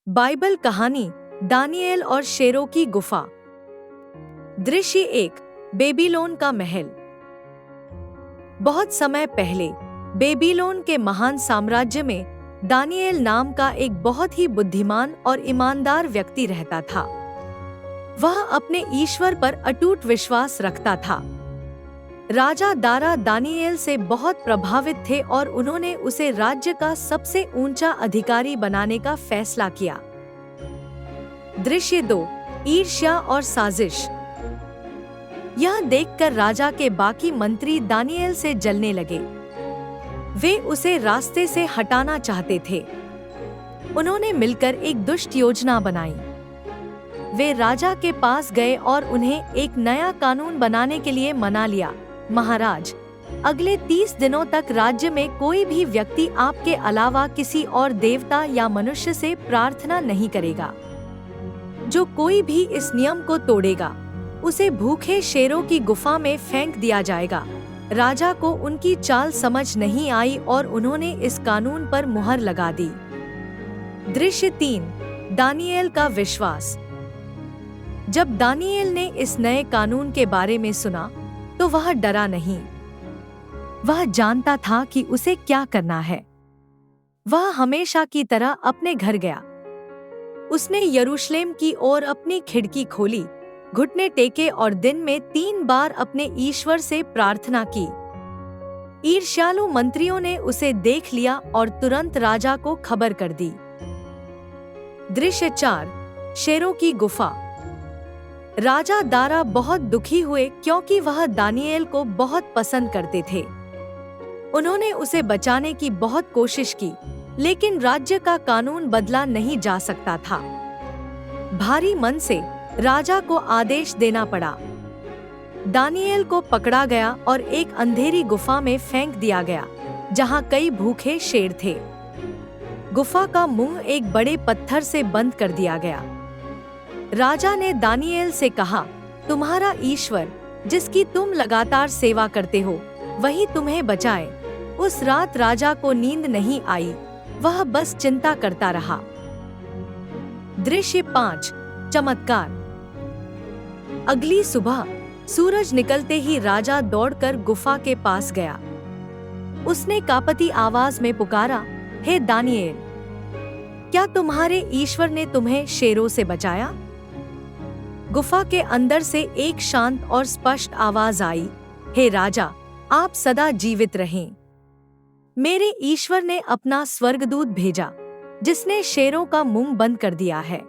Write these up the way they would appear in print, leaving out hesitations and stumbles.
Bible कहानी Daniel और शेरों की गुफा। दृश्य 1। बेबीलोन का महल। बहुत समय पहले बेबीलोन के महान साम्राज्य में दानिएल नाम का एक बहुत ही बुद्धिमान और ईमानदार व्यक्ति रहता था। वह अपने ईश्वर पर अटूट विश्वास रखता था। राजा दारा दानिएल से बहुत प्रभावित थे और उन्होंने उसे राज्य का सबसे ऊंचा अधिकारी बनाने का फैसला किया। दृश्य 2। ईर्ष्या और साजिश। यह देखकर राजा के बाकी मंत्री दानिएल से जलने लगे। वे उसे रास्ते से हटाना चाहते थे। उन्होंने मिलकर एक दुष्ट योजना बनाई। वे राजा के पास गए और उन्हें एक नया कानून बनाने के लिए मना लिया। महाराज, अगले 30 दिनों तक राज्य में कोई भी व्यक्ति आपके अलावा किसी और देवता या मनुष्य से प्रार्थना नहीं करेगा। जो कोई भी इस नियम को तोड़ेगा, उसे भूखे शेरों की गुफा में फेंक दिया जाएगा। राजा को उनकी चाल समझ नहीं आई और उन्होंने इस कानून पर मुहर लगा दी। दृश्य 3। दानिएल का विश्वास। जब दानिएल ने इस नए कानून के बारे में सुना तो वह डरा नहीं। वह जानता था कि उसे क्या करना है। वह हमेशा की तरह अपने घर गया। उसने यरूशलेम की ओर अपनी खिड़की खोली, घुटने टेके और दिन में 3 बार अपने ईश्वर से प्रार्थना की। ईर्ष्यालु मंत्रियों ने उसे देख लिया और तुरंत राजा को खबर कर दी। दृश्य 4। शेरों की गुफा। राजा दारा बहुत दुखी हुए क्योंकि वह दानिएल को बहुत पसंद करते थे। उन्होंने उसे बचाने की बहुत कोशिश की, लेकिन राज्य का कानून बदला नहीं जा सकता था। भारी मन से राजा को आदेश देना पड़ा। दानिएल को पकड़ा गया और एक अंधेरी गुफा में फेंक दिया गया, जहां कई भूखे शेर थे। गुफा का मुंह एक बड़े पत्थर से बंद कर दिया गया। राजा ने दानिएल से कहा, तुम्हारा ईश्वर, जिसकी तुम लगातार सेवा करते हो, वही तुम्हें बचाए। उस रात राजा को नींद नहीं आई, वह बस चिंता करता रहा। दृश्य 5। चमत्कार। अगली सुबह सूरज निकलते ही राजा दौड़कर गुफा के पास गया। उसने कांपती आवाज में पुकारा, हे दानिएल, क्या तुम्हारे ईश्वर ने तुम्हें शेरों से बचाया? गुफा के अंदर से एक शांत और स्पष्ट आवाज आई, हे राजा, आप सदा जीवित रहें। मेरे ईश्वर ने अपना स्वर्गदूत भेजा, जिसने शेरों का मुंह बंद कर दिया है।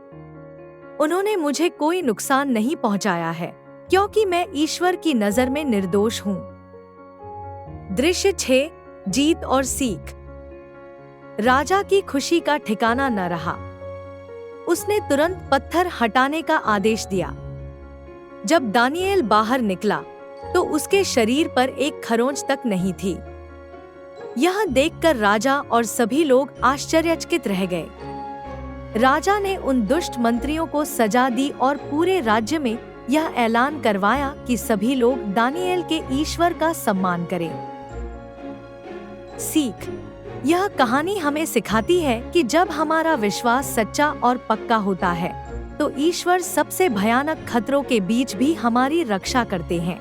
उन्होंने मुझे कोई नुकसान नहीं पहुंचाया है, क्योंकि मैं ईश्वर की नजर में निर्दोष हूं। दृश्य 6। जीत और सीख। राजा की खुशी का ठिकाना न रहा। उसने तुरंत पत्थर हटाने का आदेश दिया। जब दानिएल बाहर निकला तो उसके शरीर पर एक खरोंच तक नहीं थी। यह देखकर राजा और सभी लोग आश्चर्यचकित रह गए। राजा ने उन दुष्ट मंत्रियों को सजा दी और पूरे राज्य में यह ऐलान करवाया कि सभी लोग दानिएल के ईश्वर का सम्मान करें। सीख। यह कहानी हमें सिखाती है कि जब हमारा विश्वास सच्चा और पक्का होता है, तो ईश्वर सबसे भयानक खतरों के बीच भी हमारी रक्षा करते हैं।